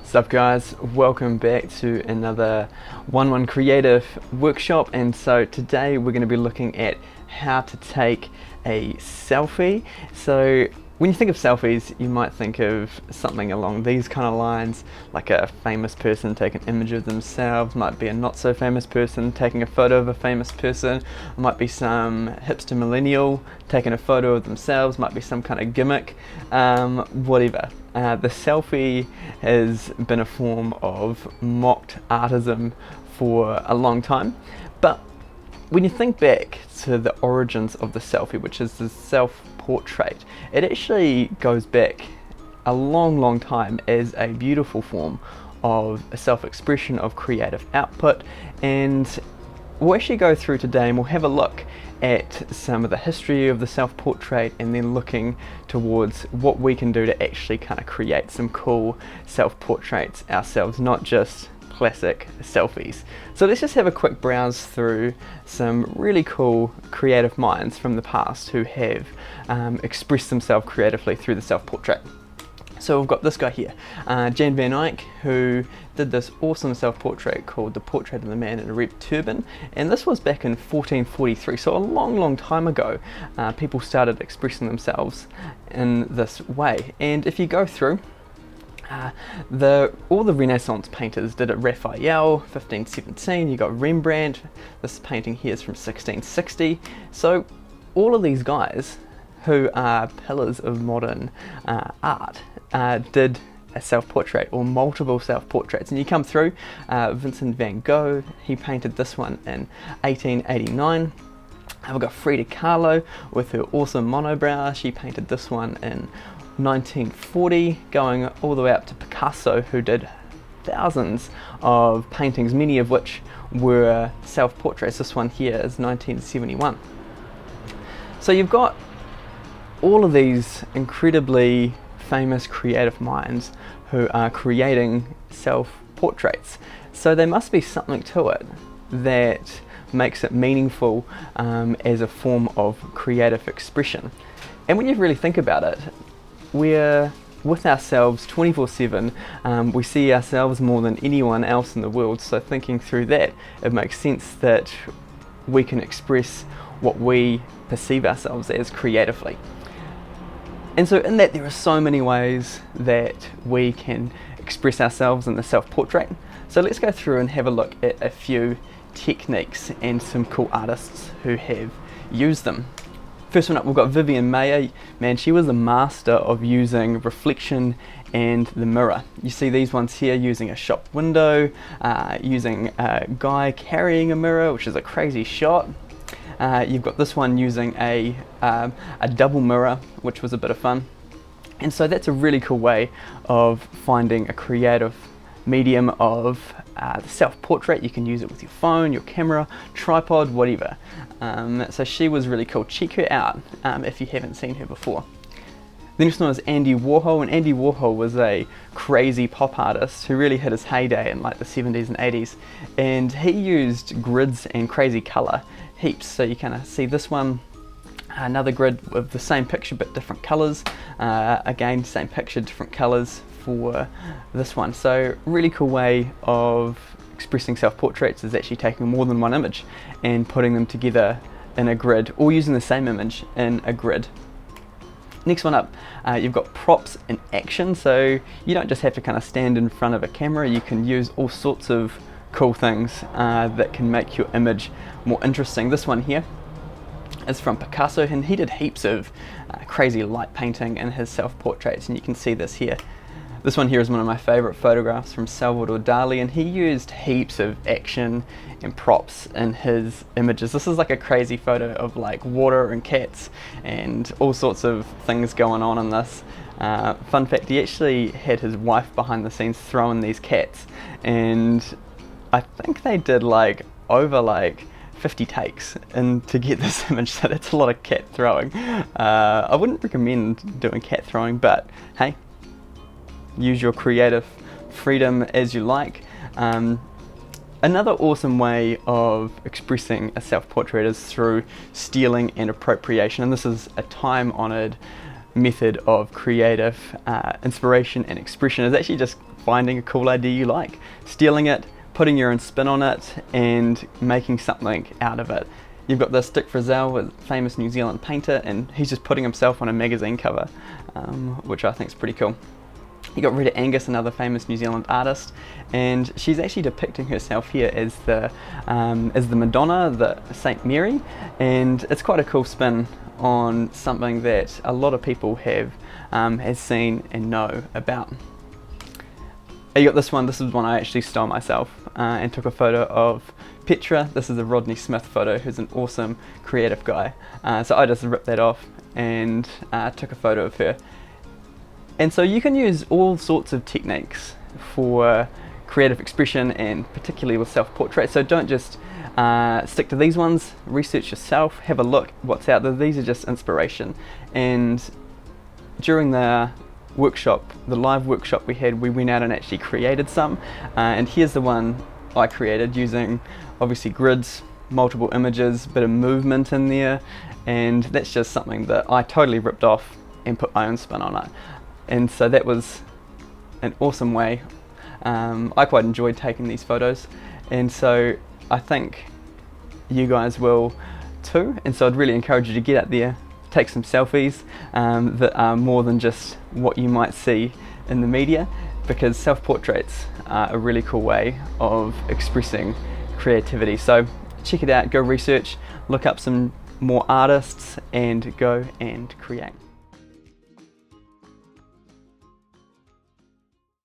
What's up guys, welcome back to another 1-1 creative workshop. And so today we're going to be looking at how to take a selfie. So when you think of selfies, you might think of something along these kind of lines, like a famous person taking an image of themselves, might be a not so famous person taking a photo of a famous person, might be some hipster millennial taking a photo of themselves, might be some kind of gimmick, whatever. The selfie has been a form of mocked artism for a long time, but when you think back to the origins of the selfie, which is the self-portrait, it actually goes back a long time as a beautiful form of a self-expression of creative output. And we'll actually go through today and we'll have a look at some of the history of the self-portrait, and then looking towards what we can do to actually kind of create some cool self-portraits ourselves, not just classic selfies. So let's just have a quick browse through some really cool creative minds from the past who have expressed themselves creatively through the self-portrait. So we've got this guy here, Jan van Eyck, who did this awesome self-portrait called The Portrait of the Man in a Red Turban, and this was back in 1443, so a long time ago. People started expressing themselves in this way. And if you go through, all the Renaissance painters did it. Raphael, 1517, you got Rembrandt, this painting here is from 1660. So all of these guys, who are pillars of modern art, did a self-portrait or multiple self-portraits. And you come through, Vincent van Gogh, he painted this one in 1889. We've got Frida Kahlo with her awesome monobrow, she painted this one in 1940, going all the way up to Picasso, who did thousands of paintings, many of which were self-portraits. This one here is 1971. So you've got all of these incredibly famous creative minds who are creating self-portraits. So there must be something to it that makes it meaningful as a form of creative expression. And when you really think about it, we're with ourselves 24/7. We see ourselves more than anyone else in the world. So thinking through that, it makes sense that we can express what we perceive ourselves as creatively. And so in that, there are so many ways that we can express ourselves in the self-portrait. So let's go through and have a look at a few techniques and some cool artists who have used them. First one up, we've got Vivian Mayer. Man, she was a master of using reflection and the mirror. You see these ones here using a shop window, using a guy carrying a mirror, which is a crazy shot. You've got this one using a double mirror, which was a bit of fun. And so that's a really cool way of finding a creative medium of the self-portrait. You can use it with your phone, your camera, tripod, whatever. So she was really cool. Check her out if you haven't seen her before. The next one was Andy Warhol, and Andy Warhol was a crazy pop artist who really hit his heyday in like the 70s and 80s, and he used grids and crazy colour heaps. So you kind of see this one, another grid with the same picture but different colours, again same picture, different colours for this one. So really cool way of expressing self-portraits is actually taking more than one image and putting them together in a grid, or using the same image in a grid. Next one up, you've got props in action. So you don't just have to kind of stand in front of a camera, you can use all sorts of cool things that can make your image more interesting. This one here is from Picasso, and he did heaps of crazy light painting in his self-portraits, and you can see this here. This one here is one of my favourite photographs from Salvador Dali, and he used heaps of action and props in his images. This is like a crazy photo of like water and cats and all sorts of things going on in this. Fun fact, he actually had his wife behind the scenes throwing these cats, and I think they did like over like 50 takes and to get this image, so that's a lot of cat throwing. I wouldn't recommend doing cat throwing, but hey, use your creative freedom as you like. Another awesome way of expressing a self-portrait is through stealing and appropriation, and this is a time-honoured method of creative inspiration and expression is actually just finding a cool idea you like, stealing it, putting your own spin on it, and making something out of it. You've got this Dick Frizzell, a famous New Zealand painter, and he's just putting himself on a magazine cover, which I think is pretty cool. You got Rita Angus, another famous New Zealand artist, and she's actually depicting herself here as the Madonna, the Saint Mary, and it's quite a cool spin on something that a lot of people has seen and know about. You got this one. This is one I actually stole myself and took a photo of Petra. This is a Rodney Smith photo, who's an awesome creative guy. So I just ripped that off and took a photo of her. And so you can use all sorts of techniques for creative expression, and particularly with self-portrait. So don't just stick to these ones. Research yourself, have a look what's out there. These are just inspiration. And during the workshop, the live workshop we had, we went out and actually created some, and here's the one I created using obviously grids, multiple images, bit of movement in there, and that's just something that I totally ripped off and put my own spin on it. And so that was an awesome way. I quite enjoyed taking these photos, and so I think you guys will too, and so I'd really encourage you to get out there, take some selfies that are more than just what you might see in the media, because self-portraits are a really cool way of expressing creativity. So check it out, go research, look up some more artists, and go and create.